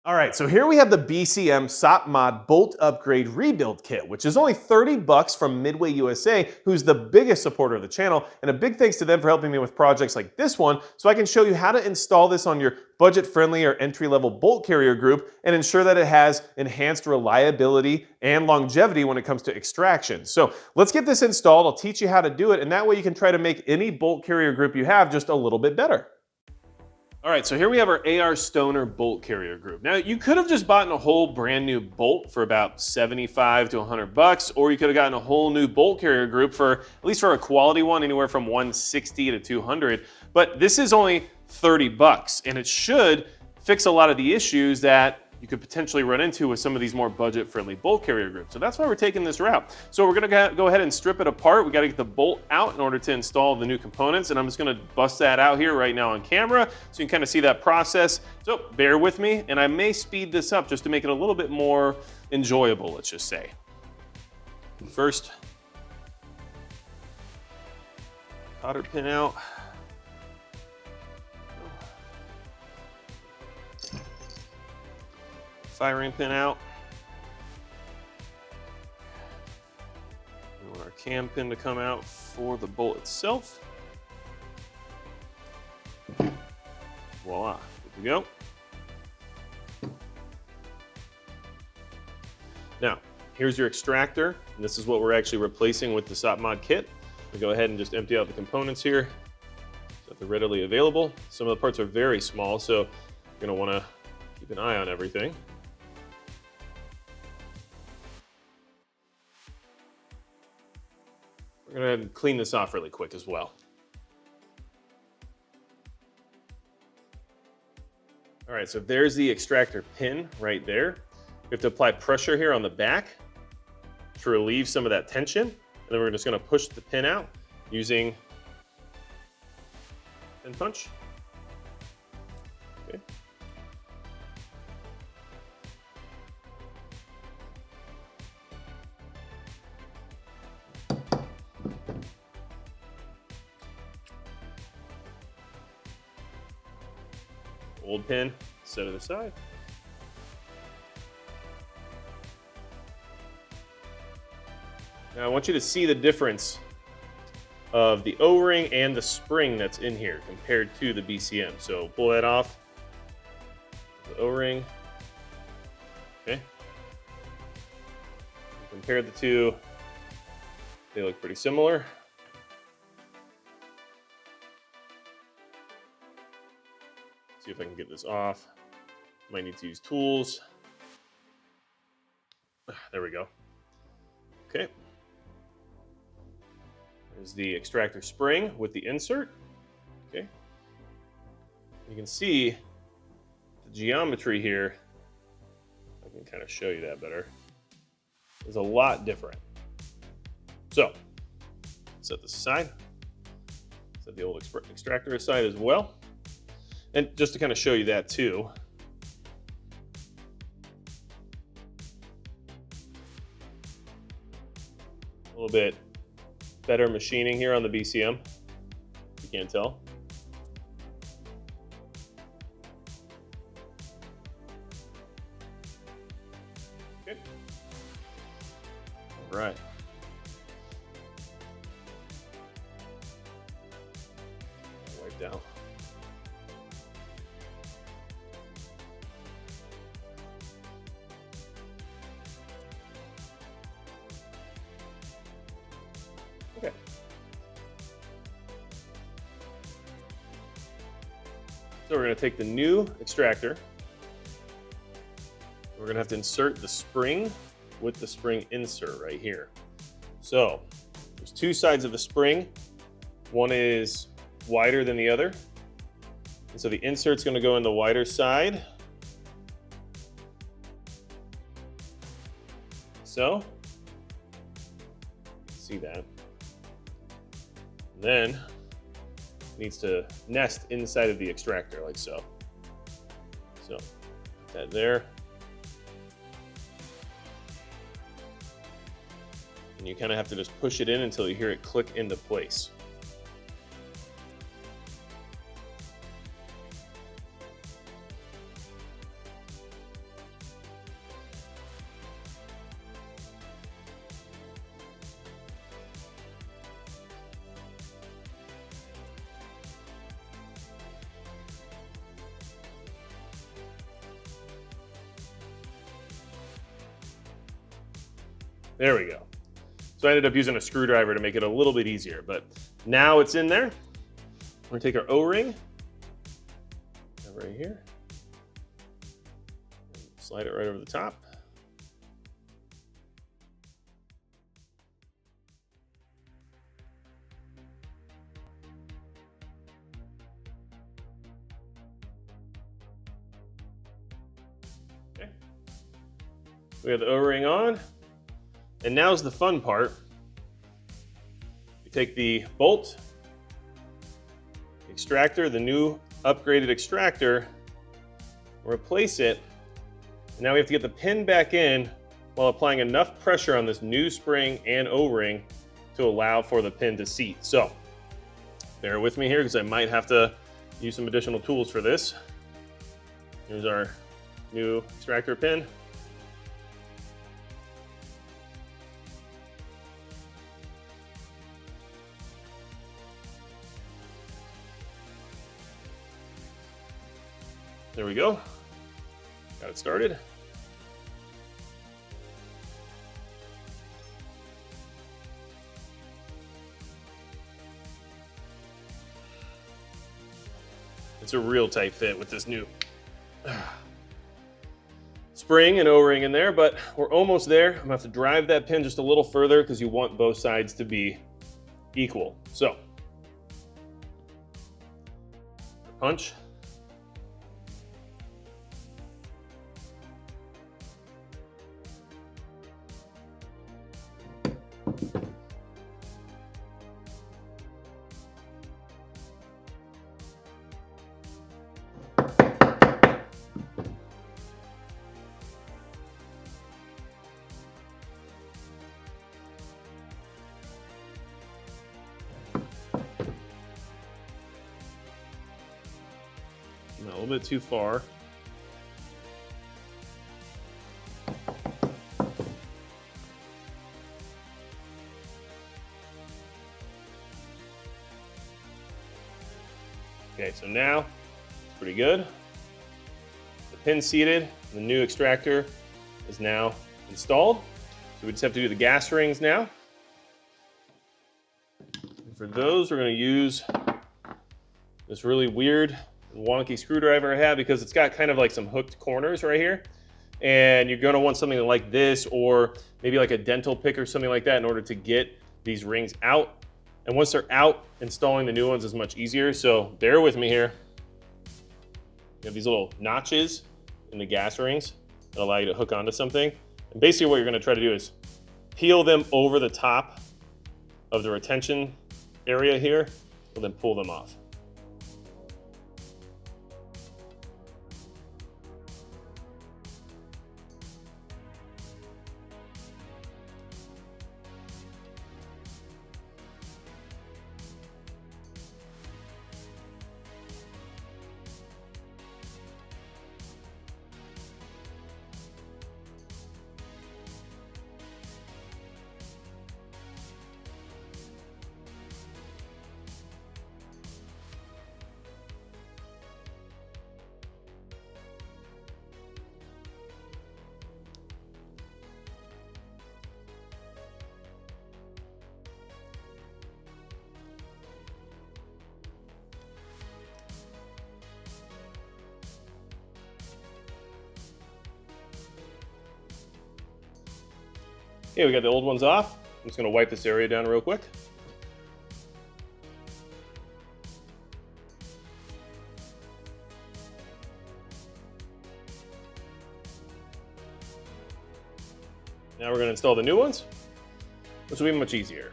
All right, so here we have the BCM SOPMOD Bolt Upgrade Rebuild Kit, which is only 30 bucks from Midway USA, who's the biggest supporter of the channel, and a big thanks to them for helping me with projects like this one, so I can show you how to install this on your budget-friendly or entry-level bolt carrier group and ensure that it has enhanced reliability and longevity when it comes to extraction. So let's get this installed, I'll teach you how to do it, and that way you can try to make any bolt carrier group you have just a little bit better. All right, so here we have our AR Stoner bolt carrier group. Now, you could have just bought a whole brand new bolt for about 75 to 100 bucks, or you could have gotten a whole new bolt carrier group for, at least for a quality one, anywhere from 160 to 200. But this is only 30 bucks, and it should fix a lot of the issues that you could potentially run into with some of these more budget-friendly bolt carrier groups. So that's why we're taking this route. So we're gonna go ahead and strip it apart. We gotta get the bolt out in order to install the new components, and I'm just gonna bust that out here right now on camera so you can kind of see that process. So bear with me, and I may speed this up just to make it a little bit more enjoyable, let's just say. First, cotter pin out. Firing pin out. We want our cam pin to come out for the bolt itself. Voila, good to go. Now, here's your extractor. And this is what we're actually replacing with the SOPMOD kit. We go ahead and just empty out the components here so that they're readily available. Some of the parts are very small, so you're gonna wanna keep an eye on everything. We're gonna go ahead and clean this off really quick as well. All right, so there's the extractor pin right there. We have to apply pressure here on the back to relieve some of that tension. And then we're just gonna push the pin out using pin punch. Okay. Old pin, set it aside. Now I want you to see the difference of the O-ring and the spring that's in here compared to the BCM. So pull that off, the O-ring, okay. Compare the two, they look pretty similar. See if I can get this off. Might need to use tools. There we go. Okay. There's the extractor spring with the insert. Okay. You can see the geometry here. I can kind of show you that better. Is a lot different. So, set this aside. Set the old extractor aside as well. And just to kind of show you that too, a little bit better machining here on the BCM, you can't tell. Okay. All right. Wipe down. Okay. So we're going to take the new extractor. We're going to have to insert the spring with the spring insert right here. So there's two sides of the spring. One is wider than the other. And so the insert's going to go in the wider side. So, see that. Then it needs to nest inside of the extractor like so. So put that there. And you kind of have to just push it in until you hear it click into place. There we go. So I ended up using a screwdriver to make it a little bit easier, but now it's in there. We're gonna take our O-ring, right here, slide it right over the top. Okay. We have the O-ring on, and now's the fun part. You take the bolt, extractor, the new upgraded extractor, replace it, and now we have to get the pin back in while applying enough pressure on this new spring and O-ring to allow for the pin to seat. So bear with me here because I might have to use some additional tools for this. Here's our new extractor pin. There we go. Got it started. It's a real tight fit with this new spring and O-ring in there, but we're almost there. I'm gonna have to drive that pin just a little further because you want both sides to be equal. So, punch. A little bit too far. Okay, so now it's pretty good. The pin's seated, the new extractor is now installed. So we just have to do the gas rings now. And for those, we're going to use this really weird wonky screwdriver I have because it's got kind of like some hooked corners right here. And you're gonna want something like this or maybe like a dental pick or something like that in order to get these rings out. And once they're out, installing the new ones is much easier. So bear with me here. You have these little notches in the gas rings that allow you to hook onto something. And basically what you're gonna try to do is peel them over the top of the retention area here and then pull them off. Okay, we got the old ones off. I'm just gonna wipe this area down real quick. Now we're gonna install the new ones, which will be much easier.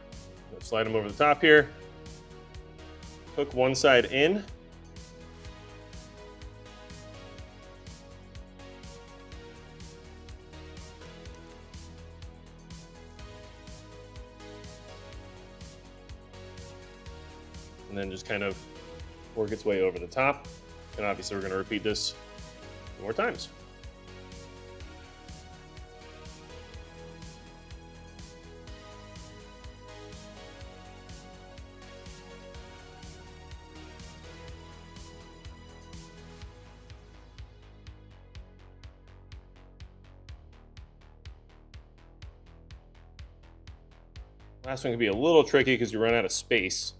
Let's slide them over the top here. Hook one side in. And then just kind of work its way over the top. And obviously we're going to repeat this more times. Last one can be a little tricky because you run out of space.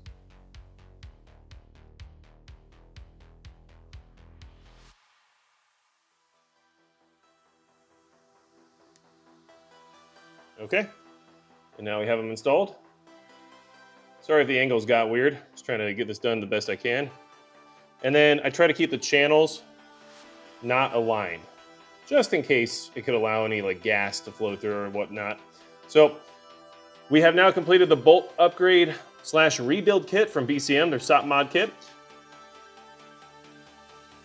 Okay, and now we have them installed. Sorry if the angles got weird. Just trying to get this done the best I can. And then I try to keep the channels not aligned, just in case it could allow any like gas to flow through or whatnot. So we have now completed the bolt upgrade / rebuild kit from BCM, their SOPMOD kit.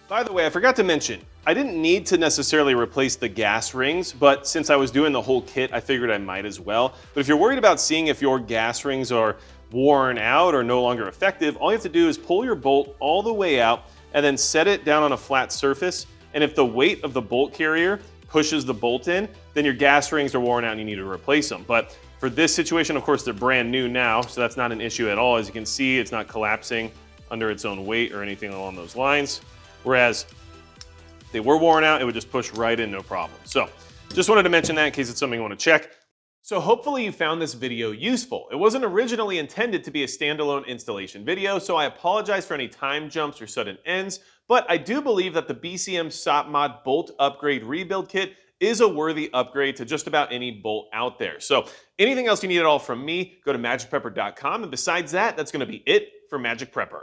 By the way, I forgot to mention, I didn't need to necessarily replace the gas rings, but since I was doing the whole kit, I figured I might as well. But if you're worried about seeing if your gas rings are worn out or no longer effective, all you have to do is pull your bolt all the way out and then set it down on a flat surface. And if the weight of the bolt carrier pushes the bolt in, then your gas rings are worn out and you need to replace them. But for this situation, of course, they're brand new now, so that's not an issue at all. As you can see, it's not collapsing under its own weight or anything along those lines. Whereas if they were worn out, it would just push right in, no problem. So just wanted to mention that in case it's something you want to check. So hopefully you found this video useful. It wasn't originally intended to be a standalone installation video, so I apologize for any time jumps or sudden ends, but I do believe that the BCM SOPMOD Bolt Upgrade Rebuild Kit is a worthy upgrade to just about any bolt out there. So anything else you need at all from me, go to magicprepper.com, and besides that, that's going to be it for Magic Prepper.